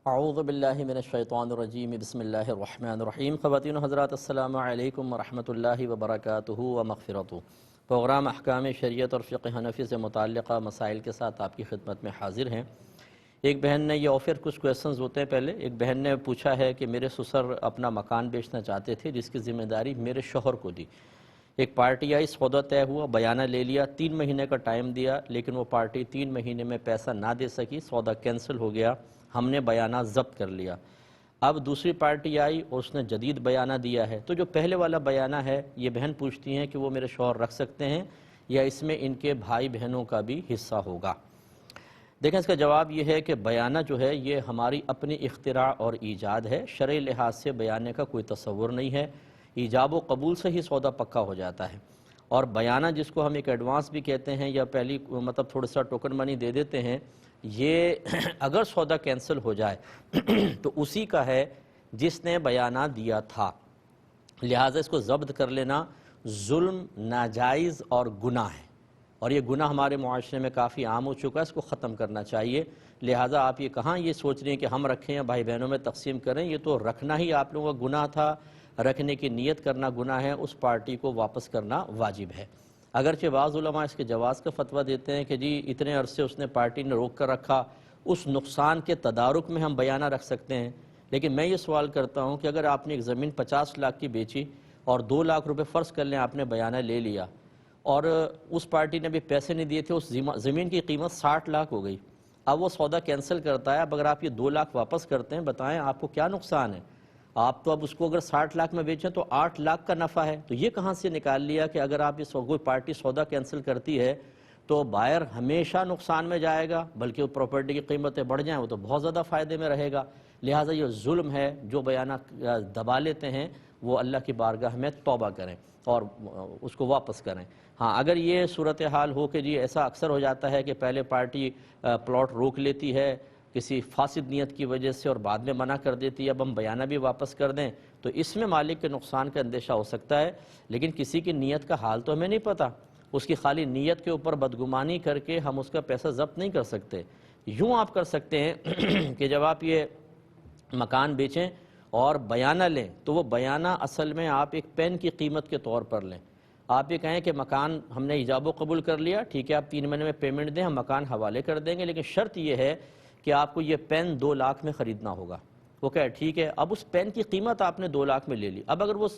اعوذ باللہ من الشیطان الرجیم بسم اللہ الرحمن الرحیم۔ خواتین و حضرات السلام علیکم ورحمۃ اللہ وبرکاتہ و مغفرتہ۔ پروگرام احکام شریعت اور فقہ حنفی سے متعلقہ مسائل کے ساتھ آپ کی خدمت میں حاضر ہیں۔ ایک بہن نے یہ آفر کچھ کویسچنز ہوتے ہیں پہلے ایک بہن نے پوچھا ہے کہ میرے سسر اپنا مکان بیچنا چاہتے تھے جس کی ذمہ داری میرے شوہر کو دی۔ ایک پارٹی آئی، سودا طے ہوا، بیانہ لے لیا، 3 مہینے کا ٹائم دیا، لیکن وہ پارٹی 3 مہینے میں پیسہ نہ دے سکی، سودا کینسل ہو گیا، ہم نے بیانہ ضبط کر لیا۔ اب دوسری پارٹی آئی اور اس نے جدید بیانہ دیا ہے، تو جو پہلے والا بیانہ ہے یہ بہن پوچھتی ہیں کہ وہ میرے شوہر رکھ سکتے ہیں یا اس میں ان کے بھائی بہنوں کا بھی حصہ ہوگا؟ دیکھیں اس کا جواب یہ ہے کہ بیانہ جو ہے یہ ہماری اپنی اختراع اور ایجاد ہے، شرعی لحاظ سے بیانہ کا کوئی تصور نہیں ہے، ایجاب و قبول سے ہی سودا پکا ہو جاتا ہے۔ اور بیانہ جس کو ہم ایک ایڈوانس بھی کہتے ہیں یا پہلی مطلب تھوڑا سا ٹوکن منی دے دیتے ہیں، یہ اگر سودا کینسل ہو جائے تو اسی کا ہے جس نے بیانہ دیا تھا، لہٰذا اس کو ضبط کر لینا ظلم، ناجائز اور گناہ ہے، اور یہ گناہ ہمارے معاشرے میں کافی عام ہو چکا ہے، اس کو ختم کرنا چاہیے۔ لہٰذا آپ یہ کہاں یہ سوچ رہے ہیں کہ ہم رکھیں یا بھائی بہنوں میں تقسیم کریں، یہ تو رکھنا ہی آپ لوگوں کا گناہ تھا، رکھنے کی نیت کرنا گناہ ہے، اس پارٹی کو واپس کرنا واجب ہے۔ اگرچہ بعض علماء اس کے جواز کا فتویٰ دیتے ہیں کہ جی اتنے عرصے اس نے پارٹی نے روک کر رکھا، اس نقصان کے تدارک میں ہم بیانہ رکھ سکتے ہیں، لیکن میں یہ سوال کرتا ہوں کہ اگر آپ نے ایک زمین 50 لاکھ کی بیچی اور 2 لاکھ روپے فرض کر لیں آپ نے بیانہ لے لیا، اور اس پارٹی نے بھی پیسے نہیں دیے تھے، اس زمین کی قیمت 60 لاکھ ہو گئی، اب وہ سودا کینسل کرتا ہے، اب اگر آپ یہ 2 لاکھ واپس کرتے ہیں بتائیں آپ کو کیا نقصان ہے؟ آپ تو اب اس کو اگر 60 لاکھ میں بیچیں تو 8 لاکھ کا نفع ہے، تو یہ کہاں سے نکال لیا کہ اگر آپ کوئی پارٹی سودا کینسل کرتی ہے تو بائر ہمیشہ نقصان میں جائے گا، بلکہ وہ پراپرٹی کی قیمتیں بڑھ جائیں وہ تو بہت زیادہ فائدے میں رہے گا۔ لہٰذا یہ ظلم ہے، جو بیانہ دبا لیتے ہیں وہ اللہ کی بارگاہ میں توبہ کریں اور اس کو واپس کریں۔ ہاں اگر یہ صورتحال ہو کہ جی ایسا اکثر ہو جاتا ہے کہ پہلے پارٹی پلاٹ روک لیتی ہے کسی فاسد نیت کی وجہ سے اور بعد میں منع کر دیتی ہے اب ہم بیانہ بھی واپس کر دیں، تو اس میں مالک کے نقصان کا اندیشہ ہو سکتا ہے، لیکن کسی کی نیت کا حال تو ہمیں نہیں پتہ، اس کی خالی نیت کے اوپر بدگمانی کر کے ہم اس کا پیسہ ضبط نہیں کر سکتے۔ یوں آپ کر سکتے ہیں کہ جب آپ یہ مکان بیچیں اور بیانہ لیں تو وہ بیانہ اصل میں آپ ایک پین کی قیمت کے طور پر لیں۔ آپ یہ کہیں کہ مکان ہم نے ایجاب و قبول کر لیا، ٹھیک ہے آپ 3 مہینے میں پیمنٹ دیں، ہم مکان حوالے کر دیں گے، لیکن شرط یہ ہے کہ آپ کو یہ پین 2 لاکھ میں خریدنا ہوگا۔ وہ کہے ٹھیک ہے، اب اس پین کی قیمت آپ نے 2 لاکھ میں لے لی، اب اگر وہ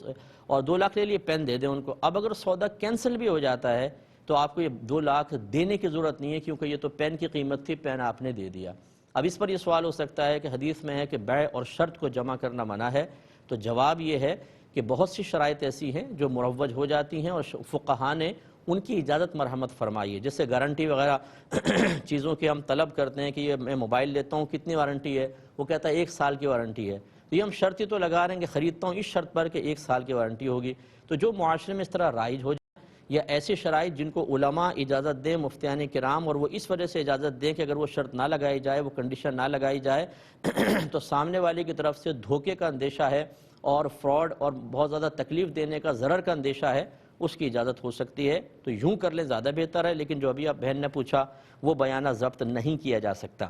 اور 2 لاکھ لے لیے، پین دے دیں ان کو، اب اگر سودا کینسل بھی ہو جاتا ہے تو آپ کو یہ 2 لاکھ دینے کی ضرورت نہیں ہے، کیونکہ یہ تو پین کی قیمت تھی، پین آپ نے دے دیا۔ اب اس پر یہ سوال ہو سکتا ہے کہ حدیث میں ہے کہ بیع اور شرط کو جمع کرنا منع ہے، تو جواب یہ ہے کہ بہت سی شرائط ایسی ہیں جو مروج ہو جاتی ہیں اور فقہاء نے ان کی اجازت مرحمت فرمائی ہے، جیسے گارنٹی وغیرہ چیزوں کی ہم طلب کرتے ہیں کہ یہ میں موبائل لیتا ہوں کتنی وارنٹی ہے، وہ کہتا ہے 1 سال کی وارنٹی ہے، تو یہ ہم شرط ہی تو لگا رہے ہیں کہ خریدتا ہوں اس شرط پر کہ 1 سال کی وارنٹی ہوگی، تو جو معاشرے میں اس طرح رائج ہو جائے یا ایسی شرائط جن کو علماء اجازت دیں، مفتیان کرام، اور وہ اس وجہ سے اجازت دیں کہ اگر وہ شرط نہ لگائی جائے، وہ کنڈیشن نہ لگائی جائے تو سامنے والے کی طرف سے دھوکے کا اندیشہ ہے اور فراڈ اور بہت زیادہ تکلیف دینے کا، ضرر کا اندیشہ ہے، اس کی اجازت ہو سکتی ہے، تو یوں کر لیں زیادہ بہتر ہے، لیکن جو ابھی آپ بہن نے پوچھا وہ بیانہ ضبط نہیں کیا جا سکتا۔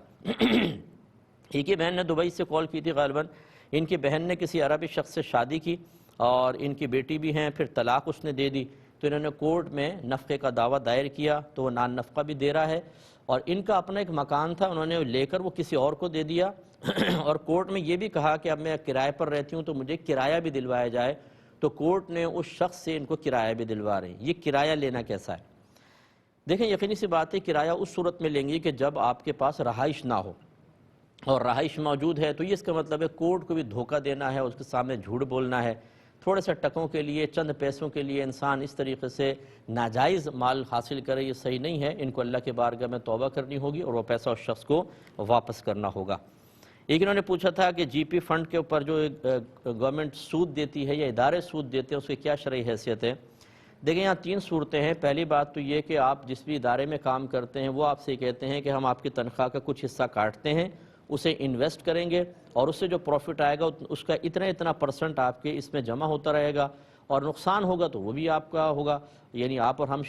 ایک ہی بہن نے دبئی سے کال کی تھی غالباً، ان کی بہن نے کسی عربی شخص سے شادی کی اور ان کی بیٹی بھی ہیں، پھر طلاق اس نے دے دی، تو انہوں نے کورٹ میں نفقے کا دعویٰ دائر کیا، تو وہ نان نفقہ بھی دے رہا ہے، اور ان کا اپنا ایک مکان تھا انہوں نے لے کر وہ کسی اور کو دے دیا اور کورٹ میں یہ بھی کہا کہ اب میں کرائے پر رہتی ہوں تو مجھے کرایہ بھی دلوایا جائے، تو کورٹ نے اس شخص سے ان کو کرایہ بھی دلوا رہے ہیں۔ یہ کرایہ لینا کیسا ہے؟ دیکھیں یقینی سی بات ہے کرایہ اس صورت میں لیں گی کہ جب آپ کے پاس رہائش نہ ہو، اور رہائش موجود ہے تو یہ اس کا مطلب ہے کورٹ کو بھی دھوکہ دینا ہے، اس کے سامنے جھوٹ بولنا ہے، تھوڑے سے ٹکوں کے لیے، چند پیسوں کے لیے انسان اس طریقے سے ناجائز مال حاصل کرے، یہ صحیح نہیں ہے، ان کو اللہ کے بارگاہ میں توبہ کرنی ہوگی اور وہ پیسہ اس شخص کو واپس کرنا ہوگا۔ ایک انہوں نے پوچھا تھا کہ جی پی فنڈ کے اوپر جو گورنمنٹ سود دیتی ہے یا ادارے سود دیتے ہیں اس کی کیا شرعی حیثیت ہے؟ دیکھیں یہاں 3 صورتیں ہیں۔ پہلی بات تو یہ کہ آپ جس بھی ادارے میں کام کرتے ہیں وہ آپ سے کہتے ہیں کہ ہم آپ کی تنخواہ کا کچھ حصہ کاٹتے ہیں، اسے انویسٹ کریں گے اور اس سے جو پروفٹ آئے گا اس کا اتنا پرسنٹ آپ کے اس میں جمع ہوتا رہے گا، اور نقصان ہوگا تو وہ بھی آپ کا ہوگا، یعنی آپ اور ہم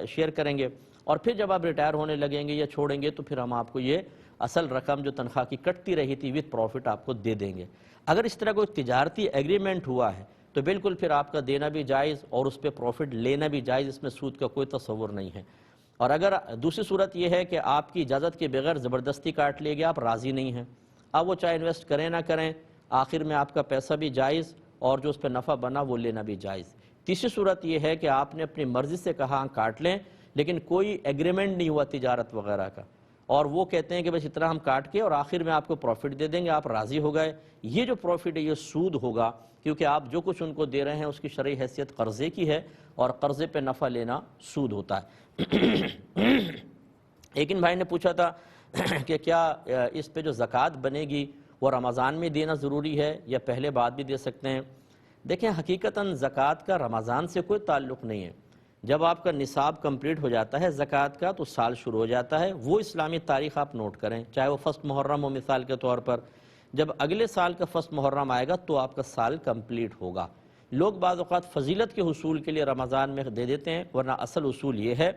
شیئر کریں گے، اور پھر جب آپ ریٹائر ہونے لگیں گے یا چھوڑیں گے تو پھر ہم آپ کو یہ اصل رقم جو تنخواہ کی کٹتی رہی تھی وتھ پروفٹ آپ کو دے دیں گے۔ اگر اس طرح کوئی تجارتی ایگریمنٹ ہوا ہے تو بالکل پھر آپ کا دینا بھی جائز اور اس پہ پروفٹ لینا بھی جائز، اس میں سود کا کوئی تصور نہیں ہے۔ اور اگر دوسری صورت یہ ہے کہ آپ کی اجازت کے بغیر زبردستی کاٹ لے گیا، آپ راضی نہیں ہیں، اب وہ چاہے انویسٹ کریں نہ کریں، آخر میں آپ کا پیسہ بھی جائز اور جو اس پہ نفع بنا وہ لینا بھی جائز۔ تیسری صورت یہ ہے کہ آپ نے اپنی مرضی سے کہا کاٹ لیں، لیکن کوئی ایگریمنٹ نہیں ہوا تجارت وغیرہ کا، اور وہ کہتے ہیں کہ بس اتنا ہم کاٹ کے اور آخر میں آپ کو پروفٹ دے دیں گے، آپ راضی ہو گئے، یہ جو پروفٹ ہے یہ سود ہوگا، کیونکہ آپ جو کچھ ان کو دے رہے ہیں اس کی شرعی حیثیت قرضے کی ہے، اور قرضے پہ نفع لینا سود ہوتا ہے۔ ایک ان بھائی نے پوچھا تھا کہ کیا اس پہ جو زکوٰۃ بنے گی وہ رمضان میں دینا ضروری ہے یا پہلے بعد بھی دے سکتے ہیں؟ دیکھیں حقیقتاً زکوٰۃ کا رمضان سے کوئی تعلق نہیں ہے۔ جب آپ کا نصاب کمپلیٹ ہو جاتا ہے زکوٰۃ کا تو سال شروع ہو جاتا ہے، وہ اسلامی تاریخ آپ نوٹ کریں، چاہے وہ فرسٹ محرم ہو مثال کے طور پر، جب اگلے سال کا فرسٹ محرم آئے گا تو آپ کا سال کمپلیٹ ہوگا۔ لوگ بعض اوقات فضیلت کے حصول کے لیے رمضان میں دے دیتے ہیں، ورنہ اصل اصول یہ ہے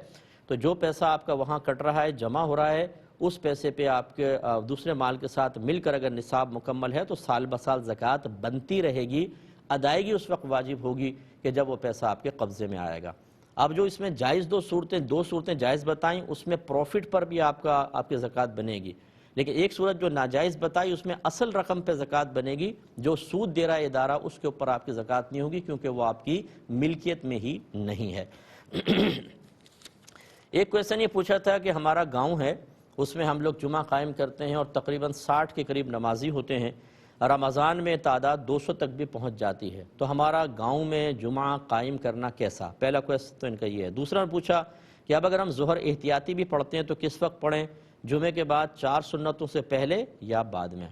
تو جو پیسہ آپ کا وہاں کٹ رہا ہے جمع ہو رہا ہے، اس پیسے پہ آپ کے دوسرے مال کے ساتھ مل کر اگر نصاب مکمل ہے تو سال بسال زکوٰۃ بنتی رہے گی، ادائیگی اس وقت واجب ہوگی کہ جب وہ پیسہ آپ کے قبضے میں آئے گا۔ اب جو اس میں جائز دو صورتیں جائز بتائیں، اس میں پروفٹ پر بھی آپ کی زکوٰۃ بنے گی، لیکن ایک صورت جو ناجائز بتائی اس میں اصل رقم پہ زکوٰۃ بنے گی، جو سود دے رہا ہے ادارہ اس کے اوپر آپ کی زکوٰۃ نہیں ہوگی کیونکہ وہ آپ کی ملکیت میں ہی نہیں ہے۔ ایک کویسچن یہ پوچھا تھا کہ ہمارا گاؤں ہے، اس میں ہم لوگ جمعہ قائم کرتے ہیں اور تقریباً 60 کے قریب نمازی ہوتے ہیں، رمضان میں تعداد 200 تک بھی پہنچ جاتی ہے، تو ہمارا گاؤں میں جمعہ قائم کرنا کیسا؟ پہلا کویسچن تو ان کا یہ ہے۔ دوسرا پوچھا کہ اب اگر ہم ظہر احتیاطی بھی پڑھتے ہیں تو کس وقت پڑھیں، جمعے کے بعد 4 سنتوں سے پہلے یا بعد میں؟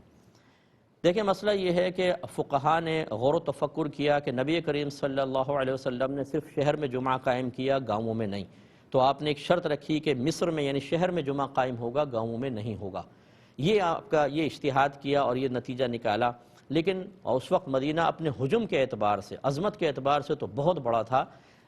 دیکھیں مسئلہ یہ ہے کہ فقہا نے غور و تفکر کیا کہ نبی کریم صلی اللہ علیہ وسلم نے صرف شہر میں جمعہ قائم کیا، گاؤں میں نہیں، تو آپ نے ایک شرط رکھی کہ مصر میں یعنی شہر میں جمعہ قائم ہوگا، گاؤں میں نہیں ہوگا۔ یہ آپ کا یہ اجتہاد کیا اور یہ نتیجہ نکالا، لیکن اس وقت مدینہ اپنے حجم کے اعتبار سے، عظمت کے اعتبار سے تو بہت بڑا تھا،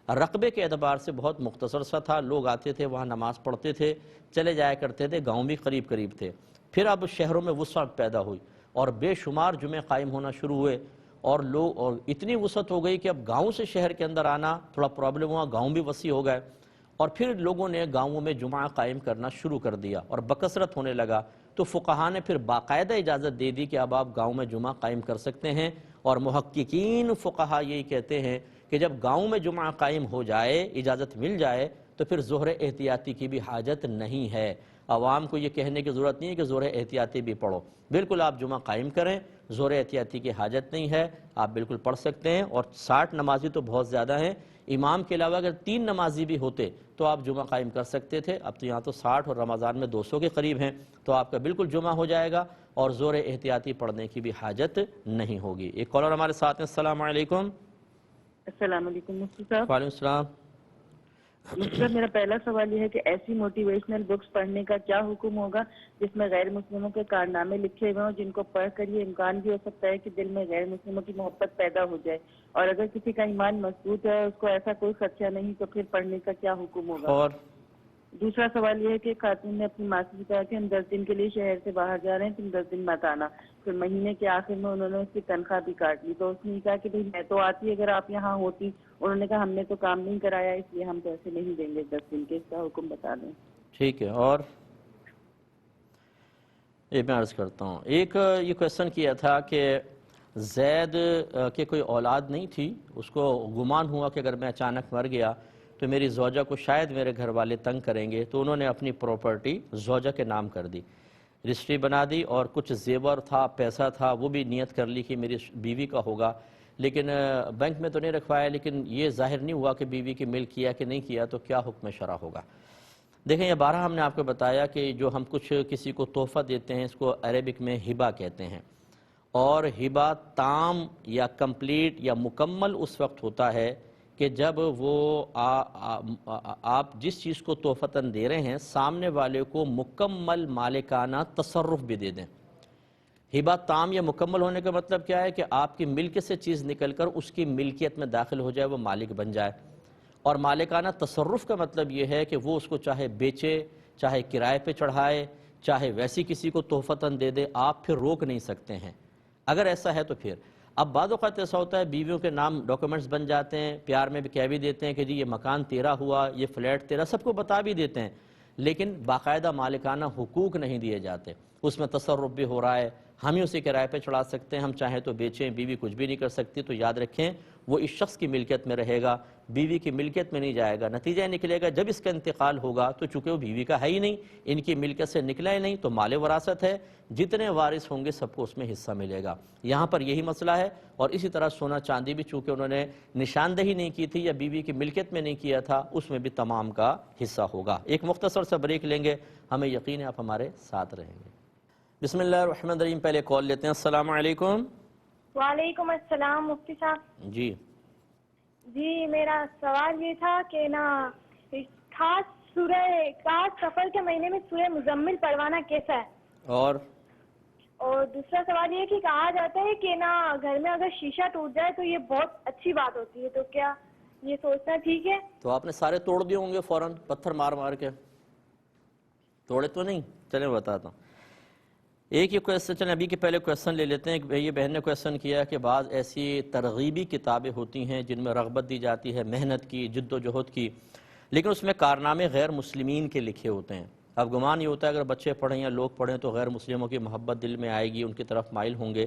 رقبے کے اعتبار سے بہت مختصر سا تھا، لوگ آتے تھے وہاں نماز پڑھتے تھے چلے جایا کرتے تھے، گاؤں بھی قریب قریب تھے۔ پھر اب شہروں میں وسعت پیدا ہوئی اور بے شمار جمعے قائم ہونا شروع ہوئے، اور اتنی وسعت ہو گئی کہ اب گاؤں سے شہر کے اندر آنا تھوڑا پرابلم ہوا، گاؤں بھی وسیع ہو گئے، اور پھر لوگوں نے گاؤں میں جمعہ قائم کرنا شروع کر دیا اور بکثرت ہونے لگا، تو فقہا نے پھر باقاعدہ اجازت دے دی کہ اب آپ گاؤں میں جمعہ قائم کر سکتے ہیں، اور محققین فقہا یہی کہتے ہیں کہ جب گاؤں میں جمعہ قائم ہو جائے، اجازت مل جائے، تو پھر ظہر احتیاطی کی بھی حاجت نہیں ہے۔ عوام کو یہ کہنے کی ضرورت نہیں ہے کہ ظہر احتیاطی بھی پڑھو، بالکل آپ جمعہ قائم کریں، ظہر احتیاطی کی حاجت نہیں ہے، آپ بالکل پڑھ سکتے ہیں، اور 60 نمازی تو بہت زیادہ ہیں، امام کے علاوہ اگر 3 نمازی بھی ہوتے تو آپ جمعہ قائم کر سکتے تھے، اب تو یہاں تو 60 اور رمضان میں 200 کے قریب ہیں، تو آپ کا بالکل جمعہ ہو جائے گا اور ظہر احتیاطی پڑھنے کی بھی حاجت نہیں ہوگی۔ ایک کالر ہمارے ساتھ ہیں، السلام علیکم۔ السلام علیکم مفتی صاحب۔ وعلیکم السلام۔ مفتی صاحب میرا پہلا سوال یہ ہے کہ ایسی موٹیویشنل بکس پڑھنے کا کیا حکم ہوگا جس میں غیر مسلموں کے کارنامے لکھے ہوئے ہوں، جن کو پڑھ کر یہ امکان بھی ہو سکتا ہے کہ دل میں غیر مسلموں کی محبت پیدا ہو جائے، اور اگر کسی کا ایمان مضبوط ہے اس کو ایسا کوئی خدشہ نہیں تو پھر پڑھنے کا کیا حکم ہوگا؟ اور دوسرا سوال یہ ہے کہ خاتون نے اپنی ماں سے کہا کہ ہم 10 دن کے لیے شہر سے باہر جا رہے ہیں، تم 10 دن مت آنا، پھر مہینے کے آخر میں انہوں نے اس کی تنخواہ بھی کاٹ لی، تو اس نے کہا کہ بھائی میں تو آتی اگر آپ یہاں ہوتی، انہوں نے کہا ہم نے تو کام نہیں کرایا اس لیے ہم پیسے نہیں دیں گے 10 دن کے، اس کا حکم بتا دیں۔ ٹھیک ہے، اور یہ میں عرض کرتا ہوں، ایک یہ کویسچن کیا تھا کہ زید کے کوئی اولاد نہیں تھی، اس کو گمان ہوا کہ اگر میں اچانک مر گیا تو میری زوجہ کو شاید میرے گھر والے تنگ کریں گے، تو انہوں نے اپنی پراپرٹی زوجہ کے نام کر دی، رجسٹری بنا دی، اور کچھ زیور تھا، پیسہ تھا، وہ بھی نیت کر لی کہ میری بیوی کا ہوگا، لیکن بینک میں تو نہیں رکھوایا، لیکن یہ ظاہر نہیں ہوا کہ بیوی کی ملک کیا کہ نہیں کیا، تو کیا حکم شرع ہوگا؟ دیکھیں یہ 12 ہم نے آپ کو بتایا کہ جو ہم کچھ کسی کو تحفہ دیتے ہیں اس کو عربک میں ہبہ کہتے ہیں، اور ہبہ تام یا کمپلیٹ یا مکمل اس وقت ہوتا ہے کہ جب وہ آپ جس چیز کو تحفتاً دے رہے ہیں سامنے والے کو مکمل مالکانہ تصرف بھی دے دیں۔ ہبہ تام یا مکمل ہونے کا مطلب کیا ہے کہ آپ کی ملک سے چیز نکل کر اس کی ملکیت میں داخل ہو جائے، وہ مالک بن جائے، اور مالکانہ تصرف کا مطلب یہ ہے کہ وہ اس کو چاہے بیچے، چاہے کرائے پہ چڑھائے، چاہے ویسی کسی کو تحفتاً دے دے، آپ پھر روک نہیں سکتے ہیں۔ اگر ایسا ہے تو پھر اب بعض اوقات ایسا ہوتا ہے بیویوں کے نام ڈاکومنٹس بن جاتے ہیں، پیار میں بھی کہہ بھی دیتے ہیں کہ جی یہ مکان تیرا ہوا، یہ فلیٹ تیرا، سب کو بتا بھی دیتے ہیں، لیکن باقاعدہ مالکانہ حقوق نہیں دیے جاتے، اس میں تصرف بھی ہو رہا ہے، ہم ہی اسے کرائے پہ چڑھا سکتے ہیں، ہم چاہیں تو بیچیں، بیوی کچھ بھی نہیں کر سکتی، تو یاد رکھیں وہ اس شخص کی ملکیت میں رہے گا، بیوی کی ملکیت میں نہیں جائے گا۔ نتیجہ نکلے گا جب اس کا انتقال ہوگا تو چونکہ وہ بیوی کا ہے ہی نہیں، ان کی ملکیت سے نکلا ہی نہیں، تو مال وراثت ہے، جتنے وارث ہوں گے سب کو اس میں حصہ ملے گا۔ یہاں پر یہی مسئلہ ہے، اور اسی طرح سونا چاندی بھی چونکہ انہوں نے نشاندہی نہیں کی تھی یا بیوی کی ملکیت میں نہیں کیا تھا، اس میں بھی تمام کا حصہ ہوگا۔ ایک مختصر سا بریک لیں گے، ہمیں یقین ہے آپ ہمارے ساتھ رہیں گے۔ بسم اللہ الرحمن الرحیم، پہلے کال لیتے ہیں۔ السلام علیکم۔ وعلیکم السلام مفتی صاحب۔ جی جی میرا سوال یہ تھا کہ نا خاص سفر کے مہینے میں سورہ مزمل پڑھوانا کیسا ہے؟ اور دوسرا سوال یہ کہ کہا جاتا ہے کہ نا گھر میں اگر شیشہ ٹوٹ جائے تو یہ بہت اچھی بات ہوتی ہے، تو کیا یہ سوچنا ٹھیک ہے؟ تو آپ نے سارے توڑ دیے ہوں گے فوراً پتھر مار مار کے؟ توڑے تو نہیں؟ چلیں بتاتا ہوں۔ ایک یہ کویسچن، چلیں ابھی کے پہلے کویسچن لے لیتے ہیں۔ یہ بہن نے کویسچن کیا کہ بعض ایسی ترغیبی کتابیں ہوتی ہیں جن میں رغبت دی جاتی ہے محنت کی، جد و جہد کی، لیکن اس میں کارنامے غیر مسلمین کے لکھے ہوتے ہیں۔ اب گمان یہ ہوتا ہے اگر بچے پڑھیں یا لوگ پڑھیں تو غیر مسلموں کی محبت دل میں آئے گی، ان کی طرف مائل ہوں گے،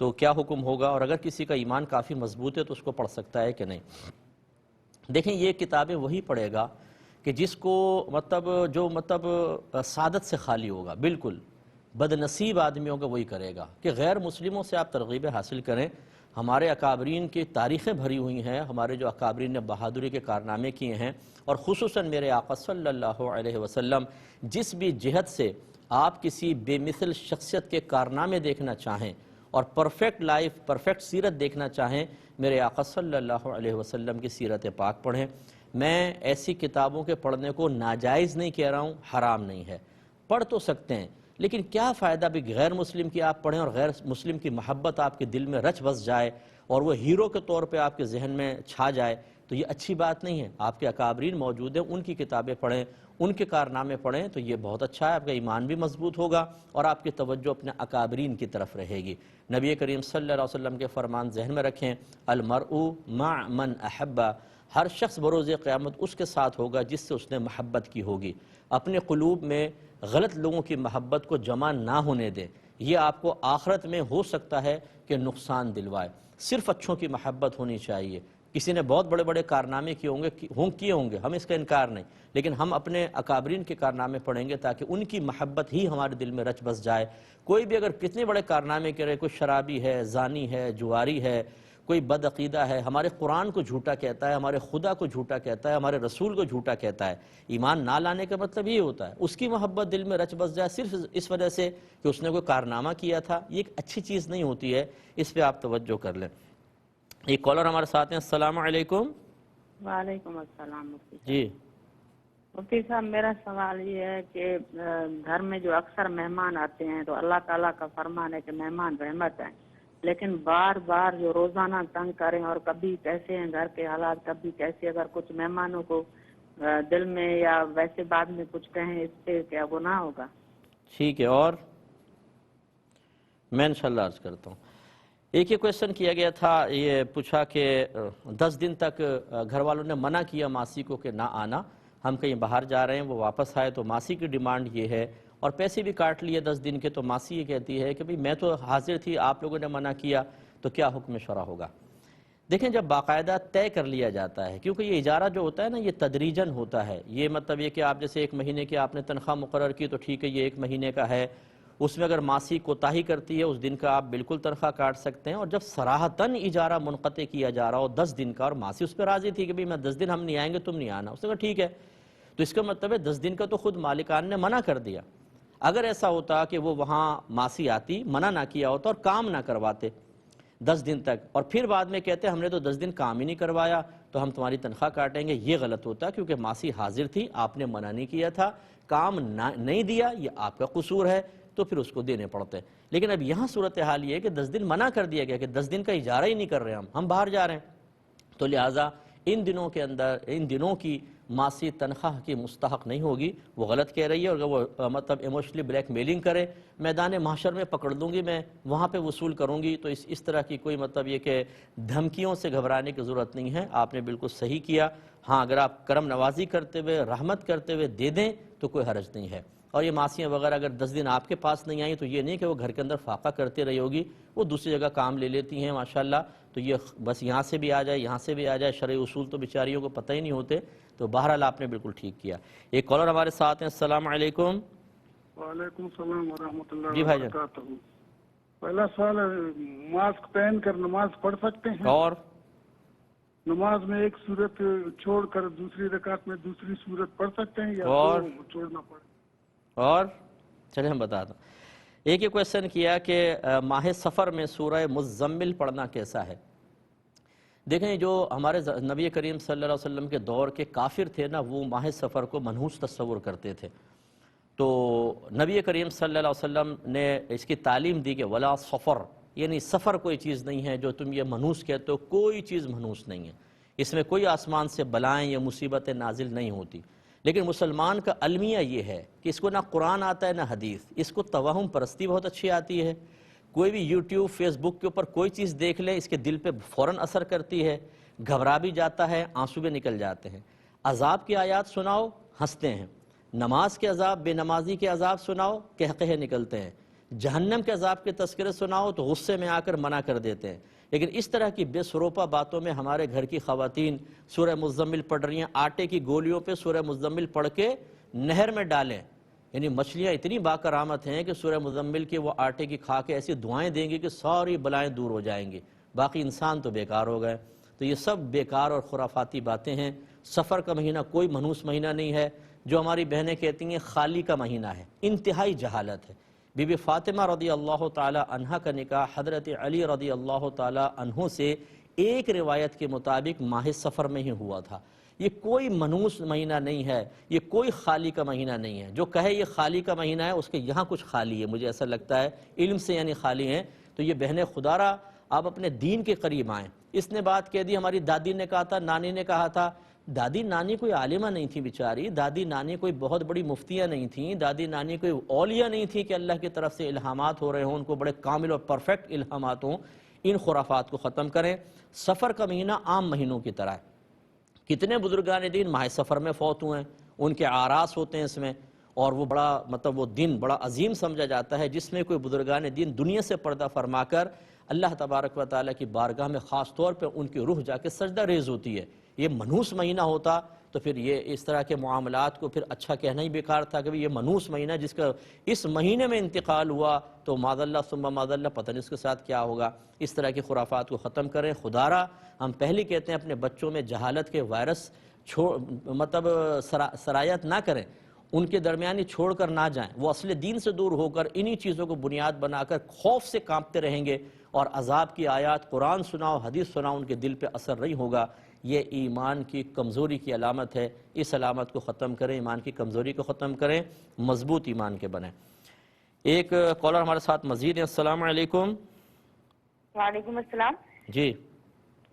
تو کیا حکم ہوگا؟ اور اگر کسی کا ایمان کافی مضبوط ہے تو اس کو پڑھ سکتا ہے کہ نہیں؟ دیکھیں یہ کتابیں وہی پڑھے گا کہ جس کو جو سعادت سے خالی ہوگا، بالکل بد نصیب آدمی ہوگا وہی کرے گا۔ کہ غیر مسلموں سے آپ ترغیبیں حاصل کریں، ہمارے اکابرین کی تاریخیں بھری ہوئی ہیں، ہمارے جو اکابرین نے بہادری کے کارنامے کیے ہیں، اور خصوصاً میرے آقا صلی اللہ علیہ وسلم جس بھی جہت سے آپ کسی بے مثل شخصیت کے کارنامے دیکھنا چاہیں اور پرفیکٹ لائف، پرفیکٹ سیرت دیکھنا چاہیں، میرے آقا صلی اللہ علیہ وسلم کی سیرت پاک پڑھیں۔ میں ایسی کتابوں کے پڑھنے کو ناجائز نہیں کہہ رہا ہوں، حرام نہیں ہے، پڑھ تو سکتے ہیں، لیکن کیا فائدہ بھی غیر مسلم کی آپ پڑھیں اور غیر مسلم کی محبت آپ کے دل میں رچ بس جائے اور وہ ہیرو کے طور پہ آپ کے ذہن میں چھا جائے، تو یہ اچھی بات نہیں ہے۔ آپ کے اکابرین موجود ہیں، ان کی کتابیں پڑھیں، ان کے کارنامے پڑھیں، تو یہ بہت اچھا ہے، آپ کا ایمان بھی مضبوط ہوگا اور آپ کی توجہ اپنے اکابرین کی طرف رہے گی۔ نبی کریم صلی اللہ علیہ وسلم کے فرمان ذہن میں رکھیں، المرء مع من احب، ہر شخص بروز قیامت اس کے ساتھ ہوگا جس سے اس نے محبت کی ہوگی۔ اپنے قلوب میں غلط لوگوں کی محبت کو جمع نہ ہونے دیں، یہ آپ کو آخرت میں ہو سکتا ہے کہ نقصان دلوائے۔ صرف اچھوں کی محبت ہونی چاہیے۔ کسی نے بہت بڑے بڑے کارنامے کیے ہوں گے، ہم اس کا انکار نہیں، لیکن ہم اپنے اکابرین کے کارنامے پڑھیں گے تاکہ ان کی محبت ہی ہمارے دل میں رچ بس جائے۔ کوئی بھی اگر کتنے بڑے کارنامے کرے، کوئی شرابی ہے، زانی ہے، جواری ہے، کوئی بد عقیدہ ہے، ہمارے قرآن کو جھوٹا کہتا ہے، ہمارے خدا کو جھوٹا کہتا ہے، ہمارے رسول کو جھوٹا کہتا ہے، ایمان نہ لانے کا مطلب یہ ہوتا ہے اس کی محبت دل میں رچ بس جائے صرف اس وجہ سے کہ اس نے کوئی کارنامہ کیا تھا، یہ ایک اچھی چیز نہیں ہوتی ہے، اس پہ آپ توجہ کر لیں۔ ایک کالر ہمارے ساتھ ہیں۔ السلام علیکم۔ وعلیکم السلام مفتی صاحب۔ جی مفتی صاحب میرا سوال یہ ہے کہ گھر میں جو اکثر مہمان آتے ہیں تو اللہ تعالیٰ کا فرمان ہے کہ مہمان رحمت ہیں، لیکن بار بار جو روزانہ تنگ کریں اور کبھی کیسے ہیں گھر کے حالات، کبھی کیسے، اگر کچھ مہمانوں کو دل میں یا ویسے بعد میں کچھ کہیں، اس پہ کیا گناہ ہوگا؟ ٹھیک ہے، اور میں انشاءاللہ عرض کرتا ہوں۔ ایک یہ کویسچن کیا گیا تھا، یہ پوچھا کہ 10 دن تک گھر والوں نے منع کیا ماسی کو کہ نہ آنا، ہم کہیں باہر جا رہے ہیں، وہ واپس آئے تو ماسی کی ڈیمانڈ یہ ہے اور پیسے بھی کاٹ لیے 10 دن کے، تو ماسی یہ کہتی ہے کہ بھئی میں تو حاضر تھی، آپ لوگوں نے منع کیا، تو کیا حکم شرع ہوگا؟ دیکھیں جب باقاعدہ طے کر لیا جاتا ہے، کیونکہ یہ اجارہ جو ہوتا ہے نا یہ تدریجن ہوتا ہے، یہ مطلب یہ کہ آپ جیسے 1 مہینے کی آپ نے تنخواہ مقرر کی تو ٹھیک ہے یہ 1 مہینے کا ہے، اس میں اگر ماسی کوتاہی کرتی ہے اس دن کا آپ بالکل تنخواہ کاٹ سکتے ہیں، اور جب صراحتاً اجارہ منقطع کیا جا رہا ہو 10 دن کا اور ماسی اس پہ راضی تھی کہ بھئی میں 10 دن ہم نہیں آئیں گے، تم نہیں آنا، اس نے کہا ٹھیک ہے، تو اس کا مطلب ہے 10 دن کا تو خود مالکان نے منع کر دیا۔ اگر ایسا ہوتا کہ وہ وہاں ماسی آتی، منع نہ کیا ہوتا اور کام نہ کرواتے 10 دن تک، اور پھر بعد میں کہتے ہم نے تو 10 دن کام ہی نہیں کروایا تو ہم تمہاری تنخواہ کاٹیں گے، یہ غلط ہوتا، کیونکہ ماسی حاضر تھی، آپ نے منع نہیں کیا تھا، کام نہیں دیا، یہ آپ کا قصور ہے، تو پھر اس کو دینے پڑتے ہیں۔ لیکن اب یہاں صورتحال یہ ہے کہ 10 دن منع کر دیا گیا کہ 10 دن کا اجارہ ہی نہیں کر رہے ہم باہر جا رہے ہیں، تو لہٰذا ان دنوں کے اندر، ان دنوں کی معاشی تنخواہ کی مستحق نہیں ہوگی، وہ غلط کہہ رہی ہے، اور اگر وہ مطلب ایموشنلی بلیک میلنگ کرے، میدان محشر میں پکڑ لوں گی، میں وہاں پہ وصول کروں گی، تو اس طرح کی کوئی مطلب یہ کہ دھمکیوں سے گھبرانے کی ضرورت نہیں ہے۔ آپ نے بالکل صحیح کیا۔ ہاں اگر آپ کرم نوازی کرتے ہوئے، رحمت کرتے ہوئے دے دیں تو کوئی حرج نہیں ہے۔ اور یہ معاشیاں وغیرہ اگر 10 دن آپ کے پاس نہیں آئیں تو یہ نہیں کہ وہ گھر کے اندر فاقہ کرتے رہی ہوگی، وہ دوسری جگہ کام لے لیتی ہیں ماشاءاللہ، تو یہ بس یہاں سے بھی آ جائے، یہاں سے بھی آ جائے، شرعی اصول تو بیچاریوں کو پتہ ہی نہیں ہوتے۔ تو بہرحال آپ نے بالکل ٹھیک کیا۔ ایک کالر ہمارے ساتھ ہیں۔ السلام علیکم۔ وعلیکم السلام ورحمۃ اللہ جی بھائی جان۔ وبرکاتہ۔ پہلا سوال ہے، ماسک پہن کر نماز پڑھ سکتے ہیں؟ اور نماز میں ایک صورت چھوڑ کر دوسری رکعت میں دوسری صورت پڑھ سکتے ہیں یا اور دو چھوڑنا پڑے؟ اور چلیں ہم بتاتا ہوں۔ ایک یہ کویسچن کیا کہ ماہ سفر میں سورہ مزمل پڑھنا کیسا ہے؟ دیکھیں جو ہمارے نبی کریم صلی اللہ علیہ وسلم کے دور کے کافر تھے نا، وہ ماہ سفر کو منحوس تصور کرتے تھے۔ تو نبی کریم صلی اللہ علیہ وسلم نے اس کی تعلیم دی کہ ولا سفر، یعنی سفر کوئی چیز نہیں ہے جو تم یہ منحوس کہتے ہو، کوئی چیز منحوس نہیں ہے، اس میں کوئی آسمان سے بلائیں یا مصیبتیں نازل نہیں ہوتی۔ لیکن مسلمان کا المیہ یہ ہے کہ اس کو نہ قرآن آتا ہے نہ حدیث، اس کو توہم پرستی بہت اچھی آتی ہے۔ کوئی بھی یوٹیوب فیس بک کے اوپر کوئی چیز دیکھ لے، اس کے دل پہ فوراً اثر کرتی ہے، گھبرا بھی جاتا ہے، آنسو بھی نکل جاتے ہیں۔ عذاب کی آیات سناؤ، ہنستے ہیں۔ نماز کے عذاب، بے نمازی کے عذاب سناؤ، قہقہے نکلتے ہیں۔ جہنم کے عذاب کے تذکرے سناؤ تو غصے میں آ کر منع کر دیتے ہیں۔ لیکن اس طرح کی بے سروپا باتوں میں ہمارے گھر کی خواتین سورہ مزمل پڑھ رہی ہیں، آٹے کی گولیوں پہ سورہ مزمل پڑھ کے نہر میں ڈالیں، یعنی مچھلیاں اتنی باکرامت ہیں کہ سورہ مزمل کے وہ آٹے کی کھا کے ایسی دعائیں دیں گی کہ ساری بلائیں دور ہو جائیں گی، باقی انسان تو بیکار ہو گئے۔ تو یہ سب بیکار اور خرافاتی باتیں ہیں۔ سفر کا مہینہ کوئی منحوس مہینہ نہیں ہے۔ جو ہماری بہنیں کہتی ہیں خالی کا مہینہ ہے، انتہائی جہالت ہے۔ بی بی فاطمہ رضی اللہ تعالی عنہ کا نکاح حضرت علی رضی اللہ تعالی عنہ سے ایک روایت کے مطابق ماہ سفر میں ہی ہوا تھا۔ یہ کوئی منحوس مہینہ نہیں ہے، یہ کوئی خالی کا مہینہ نہیں ہے۔ جو کہے یہ خالی کا مہینہ ہے اس کے یہاں کچھ خالی ہے، مجھے ایسا لگتا ہے، علم سے یعنی خالی ہیں۔ تو یہ بہنیں خدا را آپ اپنے دین کے قریب آئیں۔ اس نے بات کہہ دی، ہماری دادی نے کہا تھا، نانی نے کہا تھا۔ دادی نانی کوئی عالمہ نہیں تھی بیچاری، دادی نانی کوئی بہت بڑی مفتیہ نہیں تھیں، دادی نانی کوئی اولیاء نہیں تھی کہ اللہ کی طرف سے الہامات ہو رہے ہوں، ان کو بڑے کامل اور پرفیکٹ الہامات ہوں۔ ان خرافات کو ختم کریں۔ سفر کا مہینہ عام مہینوں کی طرح ہے۔ کتنے بزرگان دین ماہ سفر میں فوت ہوئے ہیں، ان کے آراس ہوتے ہیں اس میں، اور وہ بڑا مطلب وہ دن بڑا عظیم سمجھا جاتا ہے جس میں کوئی بزرگان دین دنیا سے پردہ فرما کر اللہ تبارک و تعالیٰ کی بارگاہ میں خاص طور پہ ان کی روح جا کے سجدہ ریز ہوتی ہے۔ یہ منحوس مہینہ ہوتا تو پھر یہ اس طرح کے معاملات کو پھر اچھا کہنا ہی بیکار تھا کہ یہ منحوس مہینہ جس کا اس مہینے میں انتقال ہوا تو معاذ اللہ ثم معاذ اللہ پتہ نہیں اس کے ساتھ کیا ہوگا۔ اس طرح کی خرافات کو ختم کریں۔ خدا را ہم پہلے کہتے ہیں اپنے بچوں میں جہالت کے وائرس مطلب سرایت نہ کریں، ان کے درمیانی چھوڑ کر نہ جائیں، وہ اصل دین سے دور ہو کر انہی چیزوں کو بنیاد بنا کر خوف سے کانپتے رہیں گے، اور عذاب کی آیات قرآن سناؤ، حدیث سناؤ، ان کے دل پہ اثر نہیں ہوگا۔ یہ ایمان کی کمزوری کی علامت ہے۔ اس علامت کو ختم کریں، ایمان کی کمزوری کو ختم کریں، مضبوط ایمان کے بنیں۔ ایک کالر ہمارے ساتھ مزید ہے۔ السلام علیکم۔ وعلیکم السلام۔ جی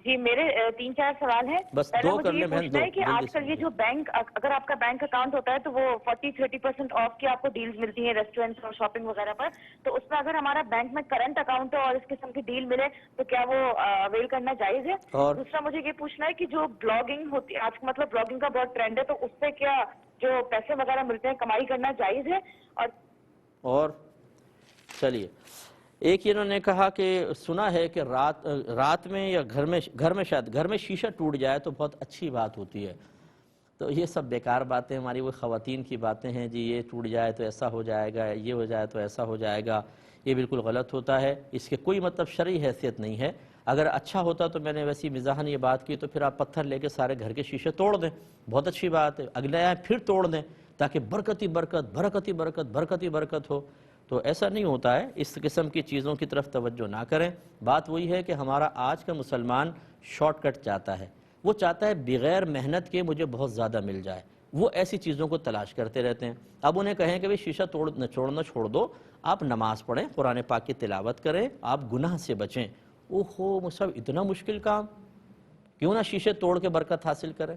جی میرے 3-4 سوال ہیں۔ بس پہلا دو مجھے کر یہ لیں بہن، پوچھنا ہے کہ دو آج کل یہ جو بینک، اگر آپ کا بینک اکاؤنٹ ہوتا ہے تو وہ 40-30% آف کی آپ کو ڈیلز ملتی ہیں ریسٹورینٹس اور شاپنگ وغیرہ پر، تو اس میں اگر ہمارا بینک میں کرنٹ اکاؤنٹ ہے اور اس قسم کی ڈیل ملے تو کیا وہ اویل کرنا جائز ہے؟ اور دوسرا مجھے یہ پوچھنا ہے کہ جو بلاگنگ ہوتی ہے آج مطلب بلاگنگ کا بہت ٹرینڈ ہے، تو اس سے کیا جو پیسے وغیرہ ملتے ہیں کمائی کرنا جائز ہے؟ اور چلیے، ایک انہوں نے کہا کہ سنا ہے کہ رات میں یا گھر میں شیشہ ٹوٹ جائے تو بہت اچھی بات ہوتی ہے۔ تو یہ سب بیکار باتیں ہماری وہ خواتین کی باتیں ہیں جی، یہ ٹوٹ جائے تو ایسا ہو جائے گا، یہ ہو جائے تو ایسا ہو جائے گا، یہ بالکل غلط ہوتا ہے۔ اس کے کوئی مطلب شرعی حیثیت نہیں ہے۔ اگر اچھا ہوتا تو میں نے ویسی مزاحن یہ بات کی تو پھر آپ پتھر لے کے سارے گھر کے شیشے توڑ دیں، بہت اچھی بات ہے، اگلے آئے پھر توڑ دیں تاکہ برکت ہی برکت، برکت ہی برکت، برکت ہی برکت ہو۔ تو ایسا نہیں ہوتا ہے، اس قسم کی چیزوں کی طرف توجہ نہ کریں۔ بات وہی ہے کہ ہمارا آج کا مسلمان شارٹ کٹ چاہتا ہے، وہ چاہتا ہے بغیر محنت کے مجھے بہت زیادہ مل جائے، وہ ایسی چیزوں کو تلاش کرتے رہتے ہیں۔ اب انہیں کہیں کہ بھئی شیشہ چھوڑنا چھوڑ دو، آپ نماز پڑھیں، قرآن پاک کی تلاوت کریں، آپ گناہ سے بچیں۔ اوہو مصعب اتنا مشکل کام، کیوں نہ شیشے توڑ کے برکت حاصل کریں؟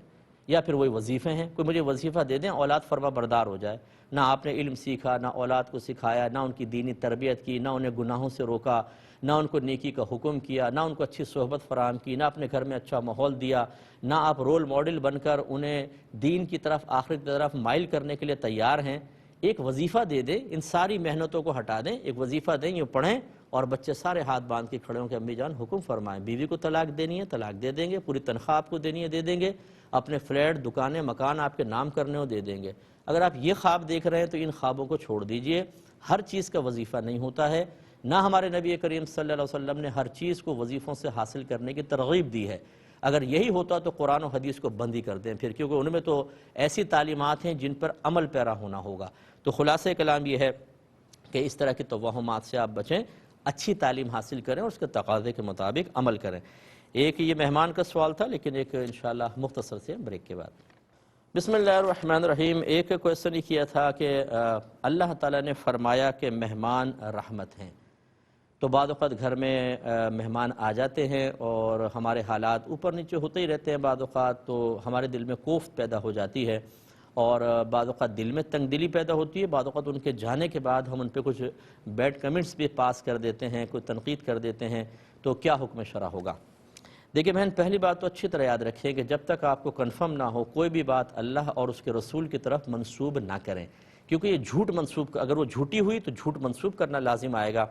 یا پھر وہی وظیفے ہیں. کوئی مجھے وظیفہ دے دیں اولاد فرما بردار ہو جائے. نہ آپ نے علم سیکھا، نہ اولاد کو سکھایا، نہ ان کی دینی تربیت کی، نہ انہیں گناہوں سے روکا، نہ ان کو نیکی کا حکم کیا، نہ ان کو اچھی صحبت فراہم کی، نہ اپنے گھر میں اچھا ماحول دیا، نہ آپ رول ماڈل بن کر انہیں دین کی طرف، آخرت کی طرف مائل کرنے کے لیے تیار ہیں. ایک وظیفہ دے دیں، ان ساری محنتوں کو ہٹا دیں، ایک وظیفہ دیں، یہ پڑھیں، اور بچے سارے ہاتھ باندھ کے کھڑے ہوں کہ امی جان حکم فرمائیں. بیوی کو طلاق دینی ہے طلاق دے دیں گے، پوری تنخواہ آپ کو دینی ہے دے دیں گے، اپنے فلیٹ، دکانیں، مکان آپ کے نام کرنے ہو دے دیں گے. اگر آپ یہ خواب دیکھ رہے ہیں تو ان خوابوں کو چھوڑ دیجئے. ہر چیز کا وظیفہ نہیں ہوتا ہے، نہ ہمارے نبی کریم صلی اللہ علیہ وسلم نے ہر چیز کو وظیفوں سے حاصل کرنے کی ترغیب دی ہے. اگر یہی ہوتا تو قرآن و حدیث کو بند ہی کر دیں پھر، کیونکہ ان میں تو ایسی تعلیمات ہیں جن پر عمل پیرا ہونا ہوگا. تو خلاصہ کلام یہ ہے کہ اس طرح کی توہمات سے آپ بچیں، اچھی تعلیم حاصل کریں اور اس کے تقاضے کے مطابق عمل کریں. ایک یہ مہمان کا سوال تھا، لیکن ایک انشاءاللہ مختصر سے بریک کے بعد. بسم اللہ الرحمن الرحیم. ایک کویسچن یہ کیا تھا کہ اللہ تعالیٰ نے فرمایا کہ مہمان رحمت ہیں، تو بعض اوقات گھر میں مہمان آ جاتے ہیں اور ہمارے حالات اوپر نیچے ہوتے ہی رہتے ہیں، بعض اوقات تو ہمارے دل میں کوفت پیدا ہو جاتی ہے اور بعض اوقات دل میں تنگ دلی پیدا ہوتی ہے، بعض اوقات ان کے جانے کے بعد ہم ان پہ کچھ بیڈ کمنٹس بھی پاس کر دیتے ہیں، کوئی تنقید کر دیتے ہیں. تو کیا حکم شرع ہوگا؟ دیکھیں بہن، پہلی بات تو اچھی طرح یاد رکھیں کہ جب تک آپ کو کنفرم نہ ہو کوئی بھی بات اللہ اور اس کے رسول کی طرف منسوب نہ کریں، کیونکہ یہ جھوٹ منسوب، اگر وہ جھوٹی ہوئی تو جھوٹ منسوب کرنا لازم آئے گا.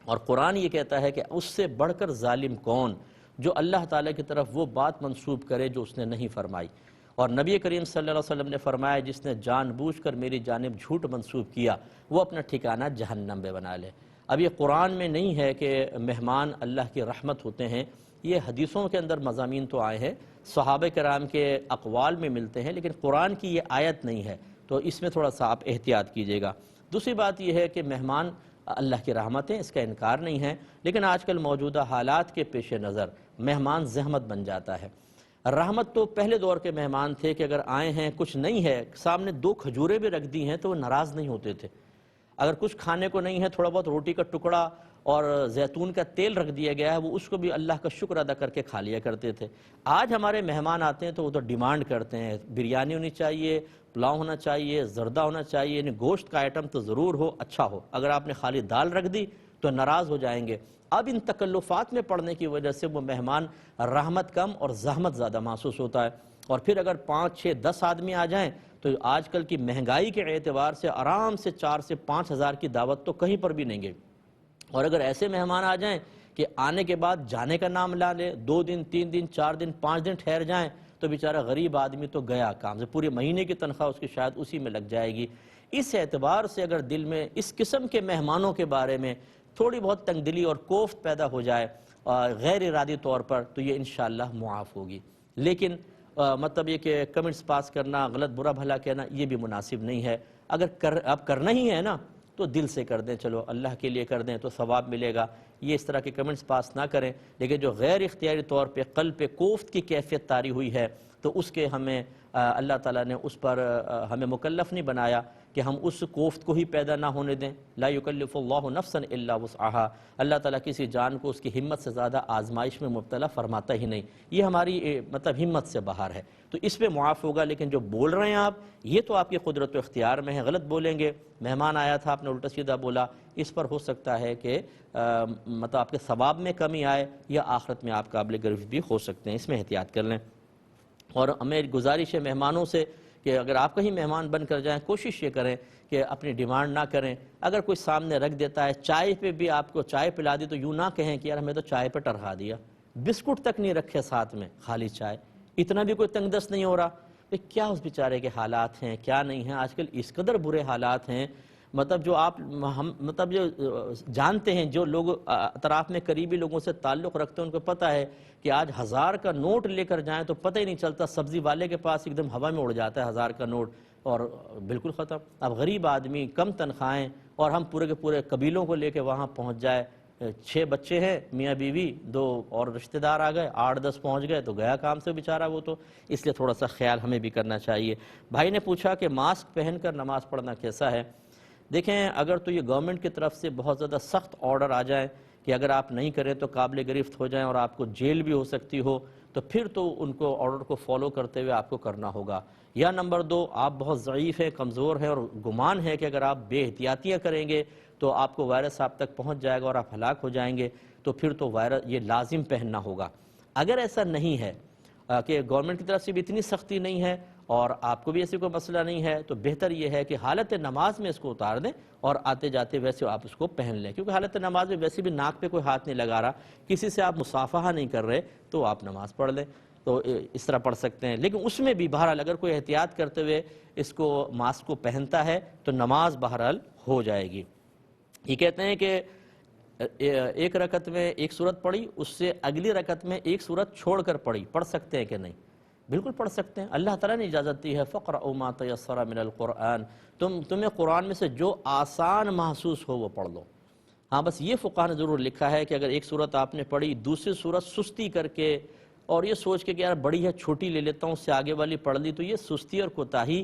اور قرآن یہ کہتا ہے کہ اس سے بڑھ کر ظالم کون جو اللہ تعالیٰ کی طرف وہ بات منسوب کرے جو اس نے نہیں فرمائی. اور نبی کریم صلی اللہ علیہ وسلم نے فرمایا جس نے جان بوجھ کر میری جانب جھوٹ منسوب کیا وہ اپنا ٹھکانہ جہنم میں بنا لے. اب یہ قرآن میں نہیں ہے کہ مہمان اللہ کی رحمت ہوتے ہیں، یہ حدیثوں کے اندر مضامین تو آئے ہیں، صحابہ کرام کے اقوال میں ملتے ہیں، لیکن قرآن کی یہ آیت نہیں ہے، تو اس میں تھوڑا سا آپ احتیاط کیجئے گا. دوسری بات یہ ہے کہ مہمان اللہ کی رحمت ہے، اس کا انکار نہیں ہے، لیکن آج کل موجودہ حالات کے پیش نظر مہمان زحمت بن جاتا ہے. رحمت تو پہلے دور کے مہمان تھے کہ اگر آئے ہیں کچھ نہیں ہے، سامنے 2 کھجوریں بھی رکھ دی ہیں تو وہ ناراض نہیں ہوتے تھے. اگر کچھ کھانے کو نہیں ہے، تھوڑا بہت روٹی کا ٹکڑا اور زیتون کا تیل رکھ دیا گیا ہے، وہ اس کو بھی اللہ کا شکر ادا کر کے کھا لیا کرتے تھے. آج ہمارے مہمان آتے ہیں تو وہ تو ڈیمانڈ کرتے ہیں، بریانی ہونی چاہیے، پلاؤ ہونا چاہیے، زردہ ہونا چاہیے، یعنی گوشت کا آئٹم تو ضرور ہو، اچھا ہو. اگر آپ نے خالی دال رکھ دی تو ناراض ہو جائیں گے. اب ان تکلفات میں پڑنے کی وجہ سے وہ مہمان رحمت کم اور زحمت زیادہ محسوس ہوتا ہے. اور پھر اگر 5 6 10 آدمی آ جائیں تو آج کل کی مہنگائی کے اعتبار سے آرام سے 4 سے 5 ہزار کی دعوت تو کہیں پر بھی نہیں گئی. اور اگر ایسے مہمان آ جائیں کہ آنے کے بعد جانے کا نام لا لے، 2 دن 3 دن 4 دن 5 دن ٹھہر جائیں تو بیچارہ غریب آدمی تو گیا کام سے، پورے مہینے کی تنخواہ اس کی شاید اسی میں لگ جائے گی. اس اعتبار سے اگر دل میں اس قسم کے مہمانوں کے بارے میں تھوڑی بہت تنگ دلی اور کوفت پیدا ہو جائے غیر ارادی طور پر تو یہ انشاءاللہ معاف ہوگی. لیکن مطلب یہ کہ کمنٹس پاس کرنا، غلط برا بھلا کہنا، یہ بھی مناسب نہیں ہے. اگر اب کرنا ہی ہے نا تو دل سے کر دیں، چلو اللہ کے لیے کر دیں تو ثواب ملے گا. یہ اس طرح کے کمنٹس پاس نہ کریں. لیکن جو غیر اختیاری طور پہ قلب پہ کوفت کی کیفیت طاری ہوئی ہے تو اس کے ہمیں اللہ تعالیٰ نے اس پر ہمیں مکلف نہیں بنایا کہ ہم اس کوفت کو ہی پیدا نہ ہونے دیں. لا یکلف اللہ نفسا الا وسعہا. اللہ تعالیٰ کسی جان کو اس کی ہمت سے زیادہ آزمائش میں مبتلا فرماتا ہی نہیں. یہ ہماری مطلب ہمت سے باہر ہے، تو اس پہ معاف ہوگا. لیکن جو بول رہے ہیں آپ، یہ تو آپ کی قدرت و اختیار میں ہے. غلط بولیں گے، مہمان آیا تھا آپ نے الٹا سیدھا بولا، اس پر ہو سکتا ہے کہ مطلب آپ کے ثواب میں کمی آئے یا آخرت میں آپ قابل گرفت بھی ہو سکتے ہیں. اس میں احتیاط کر لیں. اور ہمیں گزارش ہے مہمانوں سے کہ اگر آپ کہیں مہمان بن کر جائیں کوشش یہ کریں کہ اپنی ڈیمانڈ نہ کریں. اگر کوئی سامنے رکھ دیتا ہے، چائے پہ بھی آپ کو چائے پلا دی تو یوں نہ کہیں کہ یار ہمیں تو چائے پہ ٹرہا دیا. بسکٹ تک نہیں رکھے ساتھ میں، خالی چائے، اتنا بھی کوئی تنگ دست نہیں ہو رہا. کیا اس بیچارے کے حالات ہیں کیا نہیں ہیں. آج کل اس قدر برے حالات ہیں، مطلب جو آپ ہم مطلب جو جانتے ہیں، جو لوگ اطراف میں قریبی لوگوں سے تعلق رکھتے ہیں ان کو پتہ ہے کہ آج 1000 کا نوٹ لے کر جائیں تو پتہ ہی نہیں چلتا، سبزی والے کے پاس ایک دم ہوا میں اڑ جاتا ہے 1000 کا نوٹ اور بالکل ختم. اب غریب آدمی، کم تنخواہیں، اور ہم پورے کے پورے قبیلوں کو لے کے وہاں پہنچ جائے. 6 بچے ہیں، میاں بیوی، 2 اور رشتہ دار آ گئے، 8 10 پہنچ گئے تو گیا کام سے بیچارہ وہ تو. اس لیے تھوڑا سا خیال ہمیں بھی کرنا چاہیے. بھائی نے پوچھا کہ ماسک پہن کر نماز پڑھنا کیسا ہے. دیکھیں اگر تو یہ گورنمنٹ کی طرف سے بہت زیادہ سخت آرڈر آ جائے کہ اگر آپ نہیں کریں تو قابل گرفت ہو جائیں اور آپ کو جیل بھی ہو سکتی ہو، تو پھر تو ان کو آرڈر کو فالو کرتے ہوئے آپ کو کرنا ہوگا. یا نمبر 2، آپ بہت ضعیف ہیں، کمزور ہیں اور گمان ہے کہ اگر آپ بے احتیاطیاں کریں گے تو آپ کو وائرس آپ تک پہنچ جائے گا اور آپ ہلاک ہو جائیں گے، تو پھر تو وائرس یہ لازم پہننا ہوگا. اگر ایسا نہیں ہے کہ گورنمنٹ کی طرف سے بھی اتنی سختی نہیں ہے اور آپ کو بھی ایسی کوئی مسئلہ نہیں ہے، تو بہتر یہ ہے کہ حالت نماز میں اس کو اتار دیں اور آتے جاتے ویسے آپ اس کو پہن لیں. کیونکہ حالت نماز میں ویسے بھی ناک پہ کوئی ہاتھ نہیں لگا رہا، کسی سے آپ مصافحہ نہیں کر رہے، تو آپ نماز پڑھ لیں، تو اس طرح پڑھ سکتے ہیں. لیکن اس میں بھی بہرحال اگر کوئی احتیاط کرتے ہوئے اس کو ماسک کو پہنتا ہے تو نماز بہرحال ہو جائے گی. یہ کہتے ہیں کہ ایک رکعت میں ایک سورت پڑھی، اس سے اگلی رکعت میں ایک سورت چھوڑ کر پڑھی، پڑھ سکتے ہیں کہ نہیں؟ بالکل پڑھ سکتے ہیں. اللہ تعالیٰ نے اجازت دی ہے فَقْرَؤْا مَا تَيَسَّرَ مِنَ الْقُرْآنِ، تمہیں قرآن میں سے جو آسان محسوس ہو وہ پڑھ لو. ہاں بس یہ فقہ نے ضرور لکھا ہے کہ اگر ایک سورت آپ نے پڑھی، دوسری سورت سستی کر کے اور یہ سوچ کے کہ یار بڑی ہے چھوٹی لے لیتا ہوں، اس سے آگے والی پڑھ لی، تو یہ سستی اور کوتاہی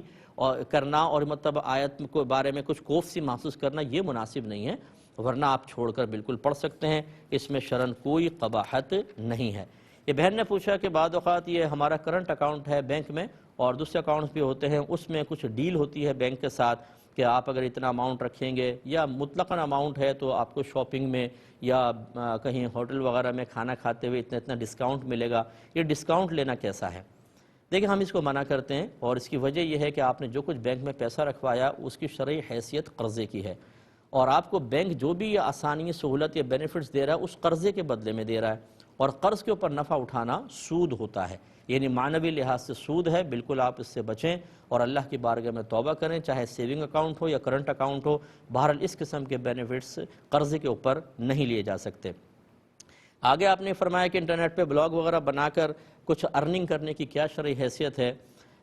کرنا اور مطلب آیت کے بارے میں کچھ خوف سی محسوس کرنا یہ مناسب نہیں ہے. ورنہ آپ چھوڑ کر بالکل پڑھ سکتے ہیں، اس میں شرعاً کوئی قباحت نہیں ہے. یہ بہن نے پوچھا کہ بعض اوقات یہ ہمارا کرنٹ اکاؤنٹ ہے بینک میں اور دوسرے اکاؤنٹس بھی ہوتے ہیں، اس میں کچھ ڈیل ہوتی ہے بینک کے ساتھ کہ آپ اگر اتنا اماؤنٹ رکھیں گے یا مطلقاً اماؤنٹ ہے تو آپ کو شاپنگ میں یا کہیں ہوٹل وغیرہ میں کھانا کھاتے ہوئے اتنا ڈسکاؤنٹ ملے گا. یہ ڈسکاؤنٹ لینا کیسا ہے؟ دیکھیں ہم اس کو منع کرتے ہیں، اور اس کی وجہ یہ ہے کہ آپ نے جو کچھ بینک میں پیسہ رکھوایا اس کی شرعی حیثیت قرضے کی ہے، اور آپ کو بینک جو بھی آسانی سہولت یا بینیفٹس دے رہا ہے اس قرضے کے بدلے میں دے رہا ہے، اور قرض کے اوپر نفع اٹھانا سود ہوتا ہے، یعنی معنوی لحاظ سے سود ہے. بالکل آپ اس سے بچیں اور اللہ کی بارگاہ میں توبہ کریں، چاہے سیونگ اکاؤنٹ ہو یا کرنٹ اکاؤنٹ ہو. بہرحال اس قسم کے بینیفٹس قرضے کے اوپر نہیں لیے جا سکتے. آگے آپ نے فرمایا کہ انٹرنیٹ پہ بلاگ وغیرہ بنا کر کچھ ارننگ کرنے کی کیا شرعی حیثیت ہے؟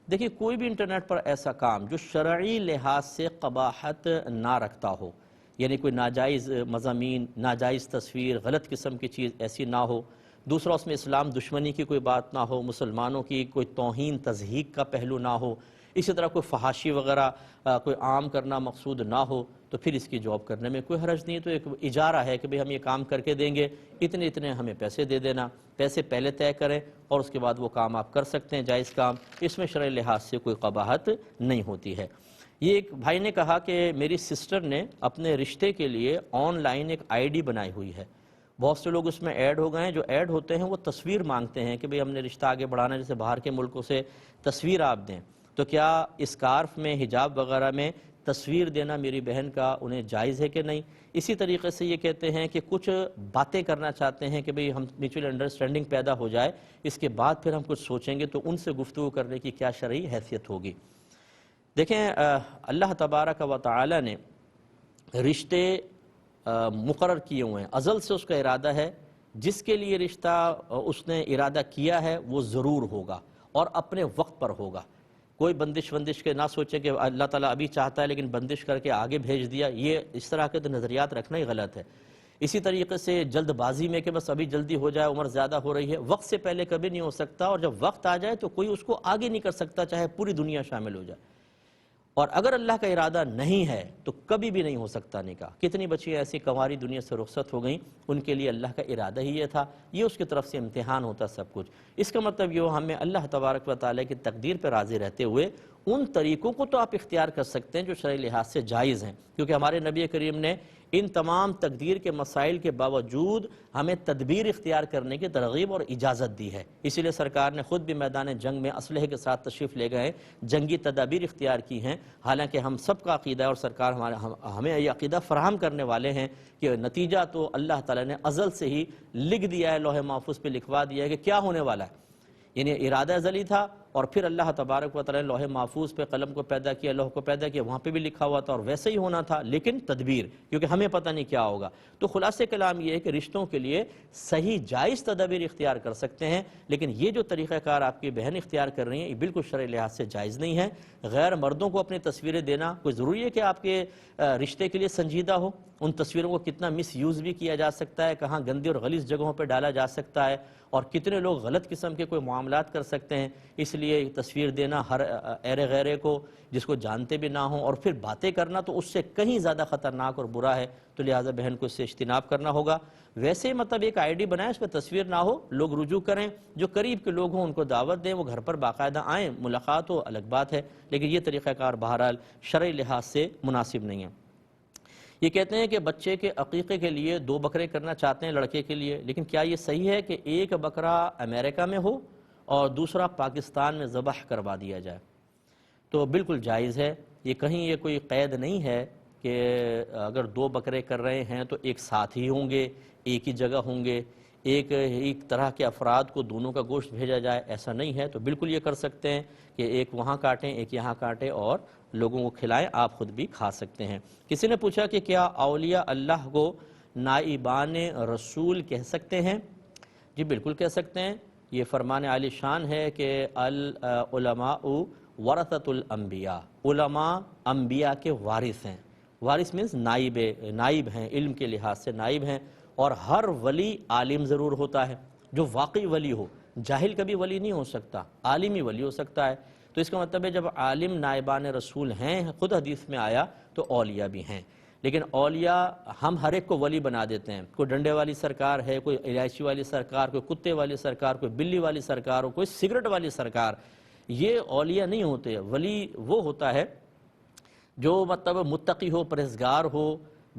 دیکھیے کوئی بھی انٹرنیٹ پر ایسا کام جو شرعی لحاظ سے قباحت نہ رکھتا ہو، یعنی کوئی ناجائز مضامین، ناجائز تصویر، غلط قسم کی چیز ایسی نہ ہو، دوسرا اس میں اسلام دشمنی کی کوئی بات نہ ہو، مسلمانوں کی کوئی توہین تضحیک کا پہلو نہ ہو، اسی طرح کوئی فحاشی وغیرہ کوئی عام کرنا مقصود نہ ہو، تو پھر اس کی جاب کرنے میں کوئی حرج نہیں. تو ایک اجارہ ہے کہ بھئی ہم یہ کام کر کے دیں گے، اتنے ہمیں پیسے دے دینا، پیسے پہلے طے کریں اور اس کے بعد وہ کام آپ کر سکتے ہیں، جائز کام. اس میں شرعی لحاظ سے کوئی قباحت نہیں ہوتی ہے. یہ ایک بھائی نے کہا کہ میری سسٹر نے اپنے رشتے کے لیے آن لائن ایک آئی ڈی بنائی ہوئی ہے، بہت سے لوگ اس میں ایڈ ہو گئے ہیں. جو ایڈ ہوتے ہیں وہ تصویر مانگتے ہیں کہ بھئی ہم نے رشتہ آگے بڑھانا ہے، جیسے باہر کے ملکوں سے تصویر آپ دیں. تو کیا اسکارف میں، حجاب وغیرہ میں تصویر دینا میری بہن کا انہیں جائز ہے کہ نہیں؟ اسی طریقے سے یہ کہتے ہیں کہ کچھ باتیں کرنا چاہتے ہیں کہ بھئی ہم میوچل انڈرسٹینڈنگ پیدا ہو جائے، اس کے بعد پھر ہم کچھ سوچیں گے، تو ان سے گفتگو کرنے کی کیا شرعی حیثیت ہوگی؟ دیکھیں اللہ تبارک و تعالی نے رشتے مقرر کیے ہوئے ہیں، ازل سے اس کا ارادہ ہے، جس کے لیے رشتہ اس نے ارادہ کیا ہے وہ ضرور ہوگا اور اپنے وقت پر ہوگا. کوئی بندش کے نہ سوچے کہ اللہ تعالیٰ ابھی چاہتا ہے لیکن بندش کر کے آگے بھیج دیا، یہ اس طرح کے تو نظریات رکھنا ہی غلط ہے. اسی طریقے سے جلد بازی میں کہ بس ابھی جلدی ہو جائے، عمر زیادہ ہو رہی ہے، وقت سے پہلے کبھی نہیں ہو سکتا، اور جب وقت آ جائے تو کوئی اس کو آگے نہیں کر سکتا، چاہے پوری دنیا شامل ہو جائے. اور اگر اللہ کا ارادہ نہیں ہے تو کبھی بھی نہیں ہو سکتا نکاح. کتنی بچیاں ایسی کنواری دنیا سے رخصت ہو گئیں، ان کے لیے اللہ کا ارادہ ہی یہ تھا، یہ اس کی طرف سے امتحان ہوتا سب کچھ. اس کا مطلب یہ ہمیں اللہ تبارک و تعالیٰ کی تقدیر پہ راضی رہتے ہوئے ان طریقوں کو تو آپ اختیار کر سکتے ہیں جو شرعی لحاظ سے جائز ہیں، کیونکہ ہمارے نبی کریم نے ان تمام تقدیر کے مسائل کے باوجود ہمیں تدبیر اختیار کرنے کی ترغیب اور اجازت دی ہے. اسی لیے سرکار نے خود بھی میدان جنگ میں اسلحے کے ساتھ تشریف لے گئے، جنگی تدابیر اختیار کی ہیں. حالانکہ ہم سب کا عقیدہ ہے اور سرکار ہمیں یہ عقیدہ فراہم کرنے والے ہیں کہ نتیجہ تو اللہ تعالیٰ نے ازل سے ہی لکھ دیا ہے، لوح محفوظ پہ لکھوا دیا ہے کہ کیا ہونے والا ہے. یعنی ارادہ ازلی تھا، اور پھر اللہ تبارک و تعالیٰ نے لوح محفوظ پہ قلم کو پیدا کیا، لوح کو پیدا کیا، وہاں پہ بھی لکھا ہوا تھا اور ویسے ہی ہونا تھا، لیکن تدبیر، کیونکہ ہمیں پتہ نہیں کیا ہوگا. تو خلاصہ کلام یہ ہے کہ رشتوں کے لیے صحیح جائز تدابیر اختیار کر سکتے ہیں، لیکن یہ جو طریقہ کار آپ کی بہن اختیار کر رہی ہیں یہ بالکل شرعی لحاظ سے جائز نہیں ہے. غیر مردوں کو اپنی تصویریں دینا کوئی ضروری ہے کہ آپ کے رشتے کے لیے سنجیدہ ہو؟ ان تصویروں کو کتنا مس یوز بھی کیا جا سکتا ہے، کہاں گندی اور غلیظ جگہوں پہ ڈالا جا سکتا ہے، اور کتنے لوگ غلط قسم کے کوئی معاملات کر سکتے ہیں. اس لیے لیے تصویر دینا ہر ایرے غیرے کو جس کو جانتے بھی نہ ہوں، اور پھر باتیں کرنا تو اس سے کہیں زیادہ خطرناک اور برا ہے، تو لہٰذا بہن کو اس سے اجتناب کرنا ہوگا۔ ویسے مطلب ایک آئی ڈی بنائیں، اس پہ تصویر نہ ہو، لوگ رجوع کریں، جو قریب کے لوگ ہوں ان کو دعوت دیں، وہ گھر پر باقاعدہ آئیں، ملاقات ہو، الگ بات ہے، لیکن یہ طریقہ کار بہرحال شرعی لحاظ سے مناسب نہیں ہے۔ یہ کہتے ہیں کہ بچے کے عقیقے کے لیے 2 بکرے کرنا چاہتے ہیں لڑکے کے لیے، لیکن کیا یہ صحیح ہے کہ ایک بکرا امریکہ میں ہو اور دوسرا پاکستان میں ذبح کروا دیا جائے؟ تو بالکل جائز ہے، یہ کہیں یہ کوئی قید نہیں ہے کہ اگر 2 بکرے کر رہے ہیں تو ایک ساتھ ہی ہوں گے، ایک ہی جگہ ہوں گے، ایک طرح کے افراد کو دونوں کا گوشت بھیجا جائے، ایسا نہیں ہے۔ تو بالکل یہ کر سکتے ہیں کہ ایک وہاں کاٹیں، ایک یہاں کاٹیں اور لوگوں کو کھلائیں، آپ خود بھی کھا سکتے ہیں۔ کسی نے پوچھا کہ کیا اولیاء اللہ کو نائبان رسول کہہ سکتے ہیں؟ جی بالکل کہہ سکتے ہیں، یہ فرمان عالی شان ہے کہ العلماء ورثۃ الانبیاء، علماء انبیاء کے وارث ہیں۔ وارث مینز نائب ہیں، علم کے لحاظ سے نائب ہیں، اور ہر ولی عالم ضرور ہوتا ہے، جو واقعی ولی ہو، جاہل کبھی ولی نہیں ہو سکتا، عالم ہی ولی ہو سکتا ہے۔ تو اس کا مطلب ہے جب عالم نائبان رسول ہیں، خود حدیث میں آیا، تو اولیاء بھی ہیں۔ لیکن اولیاء ہم ہر ایک کو ولی بنا دیتے ہیں، کوئی ڈنڈے والی سرکار ہے، کوئی الائچی والی سرکار، کوئی کتے والی سرکار، کوئی بلی والی سرکار، کوئی سگریٹ والی سرکار، یہ اولیاء نہیں ہوتے۔ ولی وہ ہوتا ہے جو مطلب متقی ہو، پرہیزگار ہو،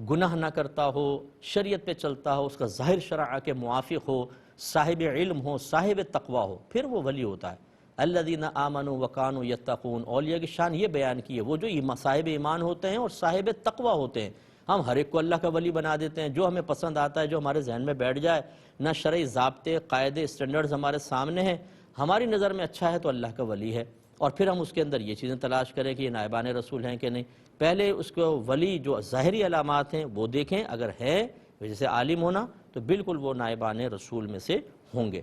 گناہ نہ کرتا ہو، شریعت پہ چلتا ہو، اس کا ظاہر شرع کے موافق ہو، صاحب علم ہو، صاحب تقوی ہو، پھر وہ ولی ہوتا ہے۔ الذین آمنوا وکانوا یتقون، اولیاء کی شان یہ بیان کی ہے، وہ جو صاحب ایمان ہوتے ہیں اور صاحب تقوی ہوتے ہیں۔ ہم ہر ایک کو اللہ کا ولی بنا دیتے ہیں، جو ہمیں پسند آتا ہے، جو ہمارے ذہن میں بیٹھ جائے، نہ شرعی ضابطے، قاعدے، اسٹینڈرڈز ہمارے سامنے ہیں، ہماری نظر میں اچھا ہے تو اللہ کا ولی ہے، اور پھر ہم اس کے اندر یہ چیزیں تلاش کریں کہ یہ نائبان رسول ہیں کہ نہیں۔ پہلے اس کو ولی جو ظاہری علامات ہیں وہ دیکھیں، اگر ہے جیسے عالم ہونا تو بالکل وہ نائبان رسول میں سے ہوں گے۔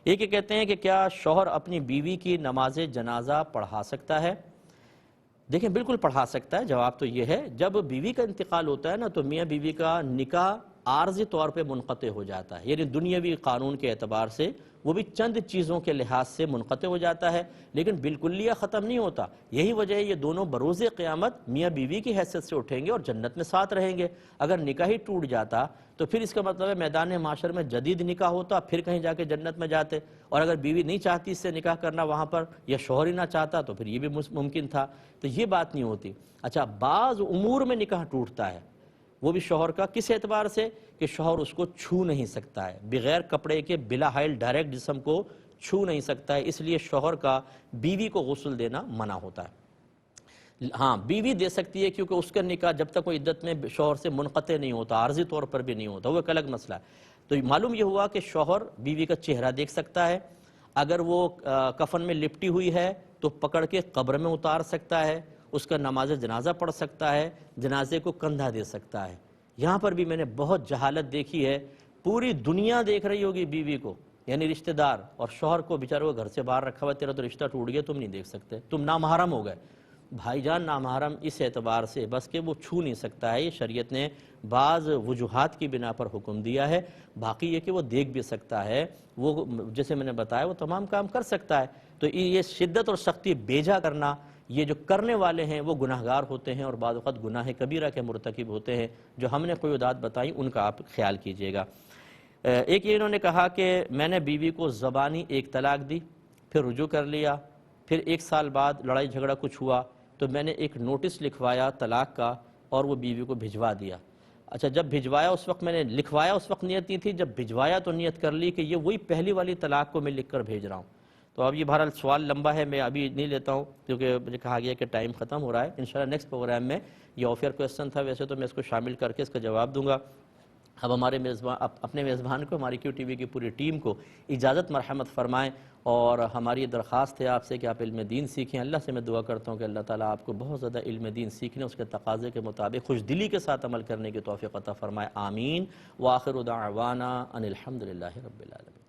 یہ کہتے ہیں کہ کیا شوہر اپنی بیوی کی نماز جنازہ پڑھا سکتا ہے؟ دیکھیں بالکل پڑھا سکتا ہے، جواب تو یہ ہے جب بیوی کا انتقال ہوتا ہے نا تو میاں بیوی کا نکاح عارضی طور پہ منقطع ہو جاتا ہے، یعنی دنیاوی قانون کے اعتبار سے وہ بھی چند چیزوں کے لحاظ سے منقطع ہو جاتا ہے، لیکن بالکلیہ ختم نہیں ہوتا۔ یہی وجہ ہے یہ دونوں بروز قیامت میاں بیوی کی حیثیت سے اٹھیں گے اور جنت میں ساتھ رہیں گے۔ اگر نکاح ہی ٹوٹ جاتا تو پھر اس کا مطلب ہے میدان معاشر میں جدید نکاح ہوتا، پھر کہیں جا کے جنت میں جاتے، اور اگر بیوی نہیں چاہتی اس سے نکاح کرنا وہاں پر، یا شوہر ہی نہ چاہتا تو پھر یہ بھی ممکن تھا، تو یہ بات نہیں ہوتی۔ اچھا، بعض امور میں نکاح ٹوٹتا ہے، وہ بھی شوہر کا، کس اعتبار سے کہ شوہر اس کو چھو نہیں سکتا ہے، بغیر کپڑے کے بلا حائل ڈائریکٹ جسم کو چھو نہیں سکتا ہے، اس لیے شوہر کا بیوی کو غسل دینا منع ہوتا ہے۔ ہاں بیوی دے سکتی ہے کیونکہ اس کا نکاح جب تک وہ عدت میں شوہر سے منقطع نہیں ہوتا، عارضی طور پر بھی نہیں ہوتا، وہ ایک الگ مسئلہ ہے۔ تو معلوم یہ ہوا کہ شوہر بیوی کا چہرہ دیکھ سکتا ہے، اگر وہ کفن میں لپٹی ہوئی ہے تو پکڑ کے قبر میں اتار سکتا ہے، اس کا نماز جنازہ پڑھ سکتا ہے، جنازے کو کندھا دے سکتا ہے۔ یہاں پر بھی میں نے بہت جہالت دیکھی ہے، پوری دنیا دیکھ رہی ہوگی بیوی کو، یعنی رشتہ دار، اور شوہر کو بیچارے کو گھر سے باہر رکھا ہوا، تیرا تو رشتہ ٹوٹ گیا، تم نہیں دیکھ سکتے، تم نامحرم ہو گئے۔ بھائی جان نامحرم اس اعتبار سے بس کہ وہ چھو نہیں سکتا ہے، یہ شریعت نے بعض وجوہات کی بنا پر حکم دیا ہے، باقی یہ کہ وہ دیکھ بھی سکتا ہے، وہ جیسے میں نے بتایا وہ تمام کام کر سکتا ہے۔ تو یہ شدت اور سختی بیجا کرنا، یہ جو کرنے والے ہیں وہ گناہگار ہوتے ہیں، اور بعض وقت گناہ کبیرہ کے مرتکب ہوتے ہیں، جو ہم نے قیودات بتائیں ان کا آپ خیال کیجئے گا۔ ایک یہ انہوں نے کہا کہ میں نے بیوی کو زبانی ایک طلاق دی، پھر رجوع کر لیا، پھر 1 سال بعد لڑائی جھگڑا کچھ ہوا تو میں نے ایک نوٹس لکھوایا طلاق کا اور وہ بیوی کو بھجوا دیا۔ اچھا، جب بھجوایا اس وقت میں نے لکھوایا اس وقت نیت نہیں تھی، جب بھجوایا تو نیت کر لی کہ یہ وہی پہلی والی طلاق کو میں لکھ کر بھیج رہا ہوں۔ تو اب یہ بہرحال سوال لمبا ہے، میں ابھی نہیں لیتا ہوں کیونکہ مجھے کہا گیا کہ ٹائم ختم ہو رہا ہے۔ انشاءاللہ نیکسٹ پروگرام میں یہ آفر کویسچن تھا، ویسے تو میں اس کو شامل کر کے اس کا جواب دوں گا۔ اب ہمارے اپنے میزبان کو، ہماری کیو ٹی وی کی پوری ٹیم کو اجازت مرحمت فرمائیں، اور ہماری یہ درخواست ہے آپ سے کہ آپ علم دین سیکھیں۔ اللہ سے میں دعا کرتا ہوں کہ اللہ تعالیٰ آپ کو بہت زیادہ علم دین سیکھنے، اس کے تقاضے کے مطابق خوش دلی کے ساتھ عمل کرنے کی توفیق عطا فرمائے، آمین۔ وآخر دعوانا ان الحمدللہ رب العالمین۔